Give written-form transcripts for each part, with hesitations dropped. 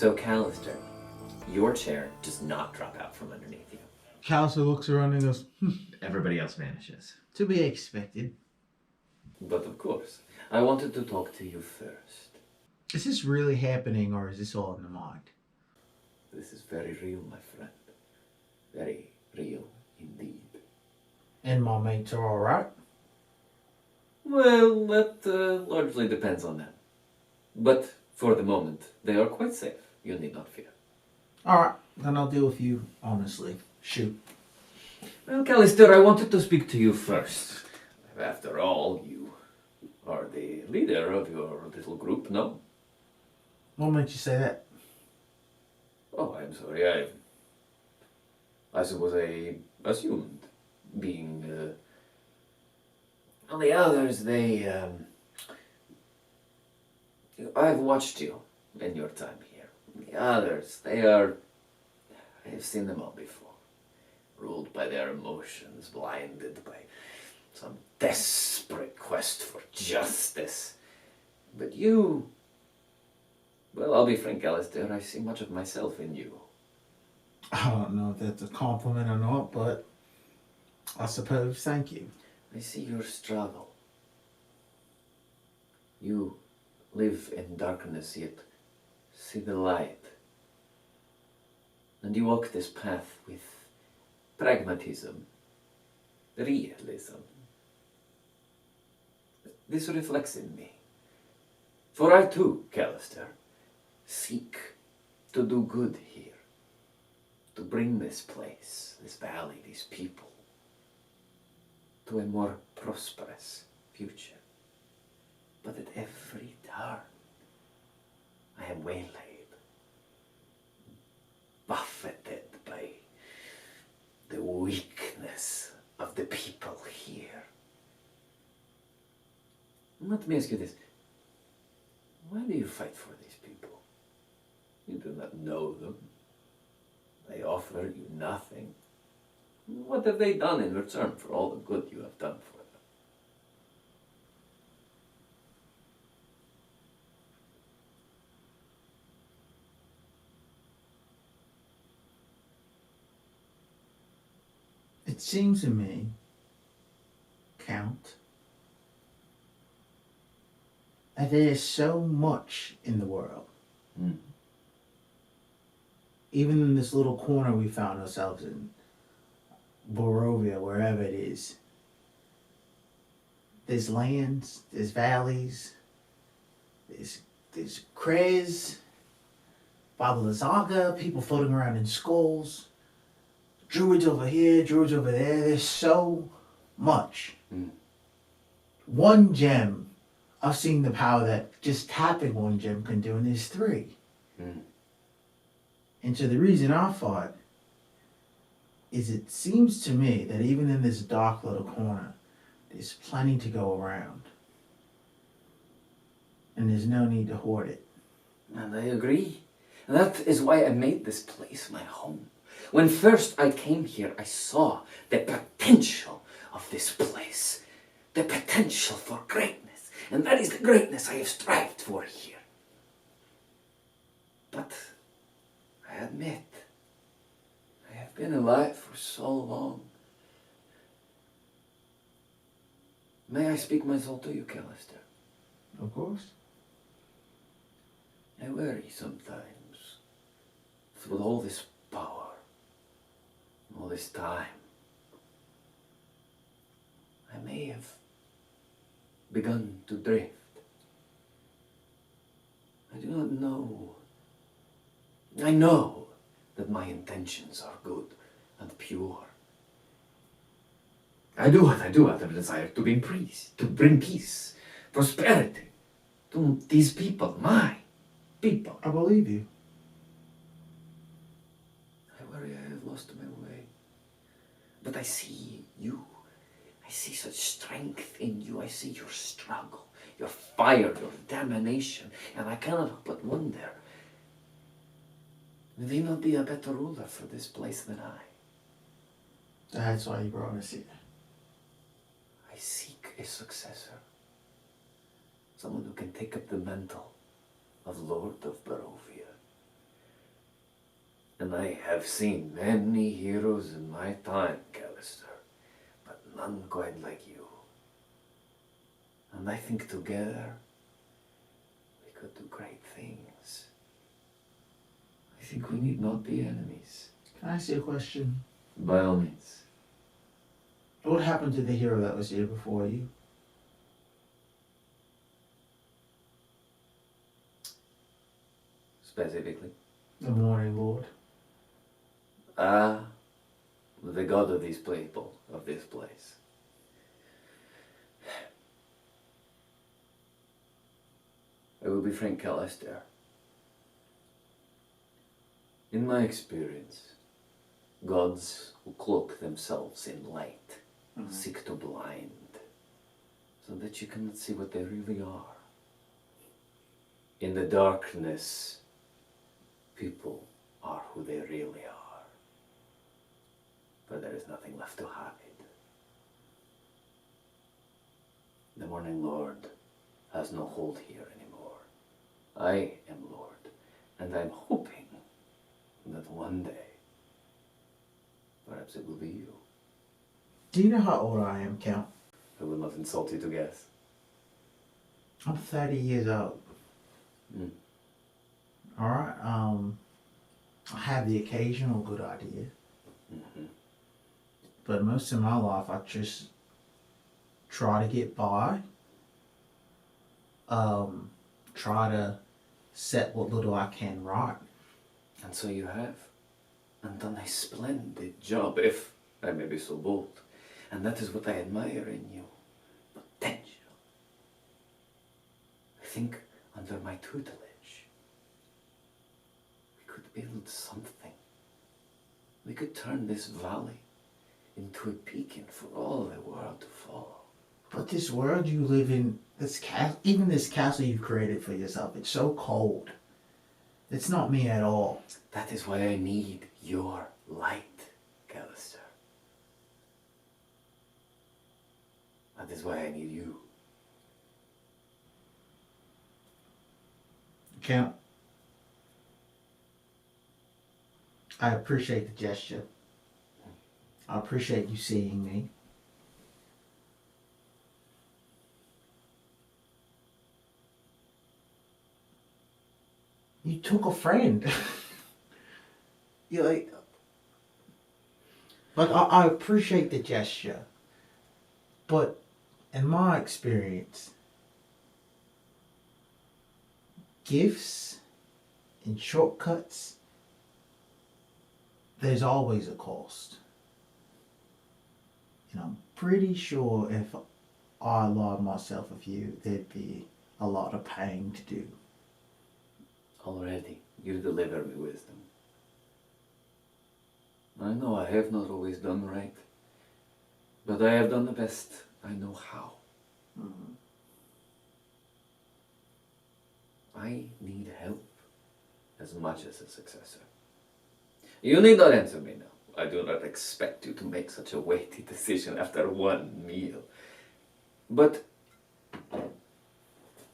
So, Callister, your chair does not drop out from underneath you. Callister looks around and goes, Everybody else vanishes. to be expected. But of course, I wanted to talk to you first. Is this really happening or is this all in the mind? This is very real, my friend. Very real indeed. And my mates are alright? Well, that largely depends on them. But for the moment, they are quite safe. You need not fear. Alright, then I'll deal with you honestly. Shoot. Well, Callister, I wanted to speak to you first. After all, you are the leader of your little group, no? What made you say that? Oh, I'm sorry. I suppose I assumed. Being, well, the others, I've watched you in your time here. The others, I've seen them all before. Ruled by their emotions, blinded by some desperate quest for justice. But you, well, I'll be frank, Callister, I see much of myself in you. I don't know if that's a compliment or not, but I suppose, thank you. I see your struggle. You live in darkness, yet see the light. And you walk this path with pragmatism, realism. This reflects in me. For I too, Callister, seek to do good here. To bring this place, this valley, these people, to a more prosperous future. But at every turn, I am waylaid, buffeted by the weakness of the people here. Let me ask you this. Why do you fight for these people? You do not know them. They offer you nothing. What have they done in return for all the good you have done for them? It seems to me, Count, that there is so much in the world. Even in this little corner we found ourselves in, Borovia, wherever it is. There's lands, there's valleys, there's Krez, Baba Lazaga, people floating around in skulls, druids over here, druids over there. There's so much. One gem, I've seen the power that just tapping one gem can do, and there's three. And so the reason I fought is it seems to me that even in this dark little corner, there's plenty to go around. And there's no need to hoard it. And I agree. That is why I made this place my home. When first I came here, I saw the potential of this place. The potential for greatness. And that is the greatness I have strived for here. But I admit, I have been alive for so long. May I speak my soul to you, Callister? Of course. I worry sometimes, with all this power, all this time, I may have begun to drift. I do not know. I know that my intentions are good and pure. I do what I do out of a desire to bring peace, prosperity to these people, my people. I believe you. I worry I have lost my way. But I see you. I see such strength in you. I see your struggle, your fire, your determination. And I cannot help but wonder, will he not be a better ruler for this place than I? That's why you brought us here. I seek a successor. Someone who can take up the mantle of Lord of Barovia. And I have seen many heroes in my time, Callister, but none quite like you. And I think together we could do great things. I think we need not be enemies. Can I ask you a question? By all means. What happened to the hero that was here before you? Specifically? The Morning Lord. The god of these people, of this place. I will be frank, Callister. In my experience, gods who cloak themselves in light seek to blind, so that you cannot see what they really are. In the darkness, people are who they really are. But there is nothing left to hide. The Morning Lord has no hold here anymore. I am Lord, and I'm hoping that one day, perhaps it will be you. Do you know how old I am, Count? I will not insult you to guess. I'm 30 years old. Alright, I have the occasional good idea. But most of my life I just try to get by. Try to set what little I can right. And so you have, and done a splendid job, if I may be so bold. And that is what I admire in you. Potential. I think under my tutelage, we could build something. We could turn this valley into a beacon for all the world to follow. But this world you live in, even this castle you've created for yourself, it's so cold. It's not me at all. That is why I need your light, Callister. That is why I need you. Count, I appreciate the gesture. I appreciate you seeing me. You took a friend. You're like I appreciate the gesture, but in my experience, gifts and shortcuts, there's always a cost. And I'm pretty sure if I aligned myself with you, there'd be a lot of paying to do. Already, you deliver me wisdom. I know I have not always done right, but I have done the best I know how. I need help as much as a successor. You need not answer me now. I do not expect you to make such a weighty decision after one meal. But,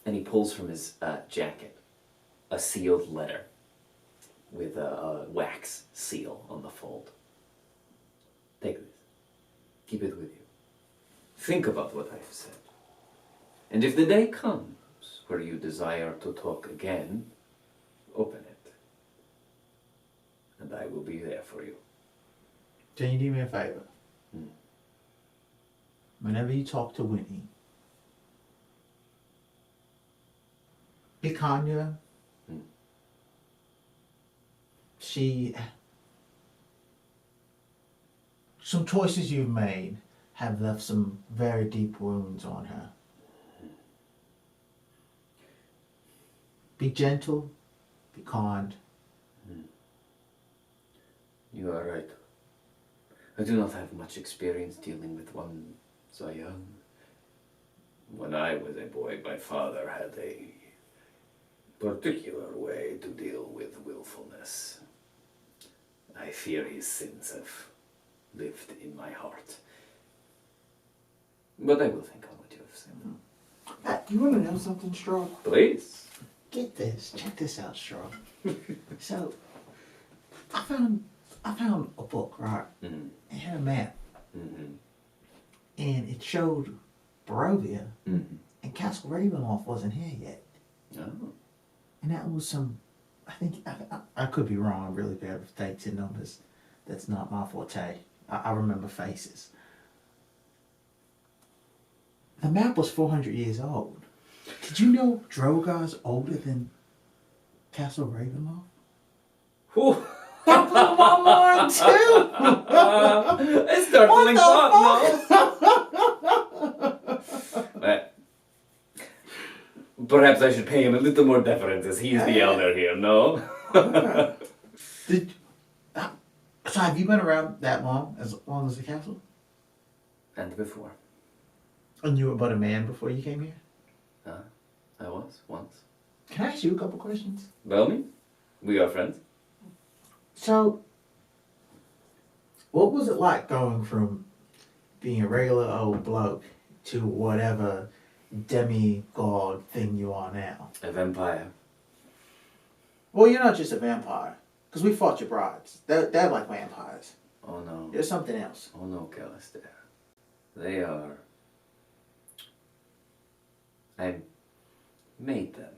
and he pulls from his jacket a sealed letter with a wax seal on the fold. Take this. Keep it with you. Think about what I have said. And if the day comes where you desire to talk again, open it. And I will be there for you. Can you do me a favor? Whenever you talk to Winnie, be kind to her. Some choices you've made have left some very deep wounds on her. Be gentle, be kind. You are right. I do not have much experience dealing with one so young. When I was a boy, my father had a particular way to deal with willfulness. I fear his sins have lived in my heart. But I will think on what you have said. You want to know something, Strahd? Please. Get this. Check this out, Strahd. So, I found a book, right? Mm-hmm. It had a map, Mm-hmm. and it showed Barovia, Mm-hmm. and Castle Ravenloft wasn't here yet. Oh. And that was some, I think, I could be wrong, I'm really bad with dates and numbers. That's not my forte. I remember faces. The map was 400 years old. Did you know Drogar's older than Castle Ravenloft? Whew. That blew my mind too! It's startling thought, no? Perhaps I should pay him a little more deference as he's the elder here, no? So have you been around that long as the castle? And before. And you were but a man before you came here? I was, once. Can I ask you a couple questions? Bellamy, we are friends. So, what was it like going from being a regular old bloke to whatever demigod thing you are now? A vampire. Well, you're not just a vampire, because we fought your brides. They're like vampires. Oh no. There's something else. Oh no, Callister. They are... I made them.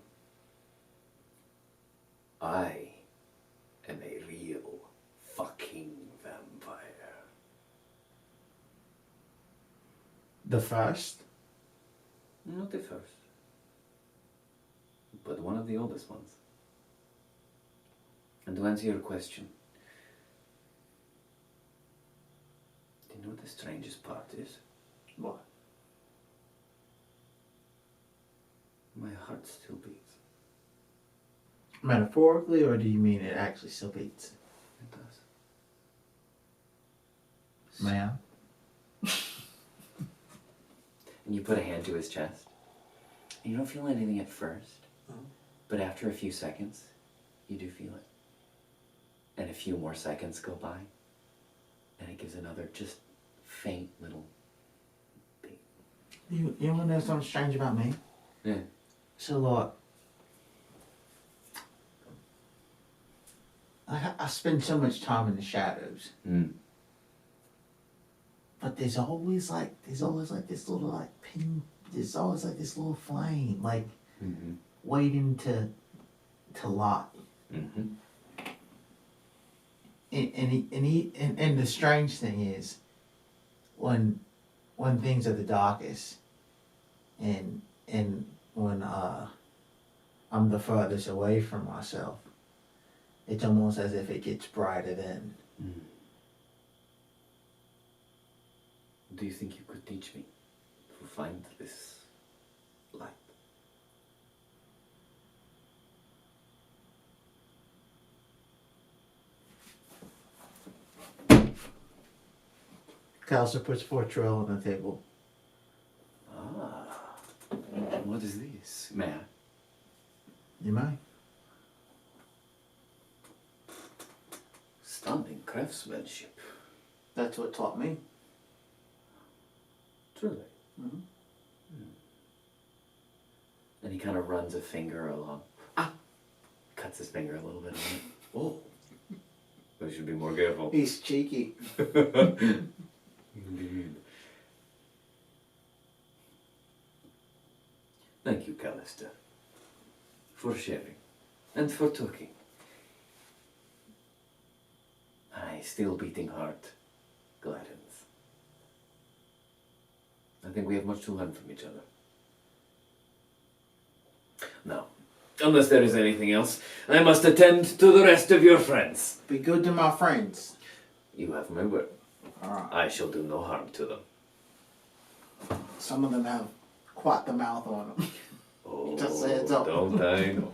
I am a real fucking vampire. The first? Not the first, but one of the oldest ones. And to answer your question, do you know what the strangest part is? What? My heart still beats. Metaphorically, or do you mean it actually still beats? It does. Ma'am? And you put a hand to his chest. And you don't feel anything at first, but after a few seconds, you do feel it. And a few more seconds go by, and it gives another just faint little beat. You want to know something strange about me? Yeah. So, like, I spend so much time in the shadows. Mm. But there's always like this little like pin. There's always like this little flame, like waiting to light. Mm-hmm. And the strange thing is, when things are the darkest, and when I'm the furthest away from myself, it's almost as if it gets brighter then. Mm. Do you think you could teach me to find this light? Callister puts 4 trill on the table. Ah, what is this, may I? You mind? Stunning craftsmanship. That's what taught me. Truly. Mm-hmm. And he kind of runs a finger along. Cuts his finger a little bit on it. Oh. I should be more careful. He's cheeky. Indeed. Thank you, Callister, for sharing and for talking. My still beating heart gladdens. I think we have much to learn from each other. Now, unless there is anything else, I must attend to the rest of your friends. Be good to my friends. You have my word. Alright. I shall do no harm to them. Some of them have quite the mouth on them. Oh, Just say it's up. don't I know.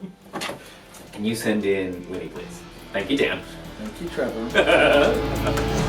Can you send in Winnie, please? Thank you, Dan. Thank you, Trevor.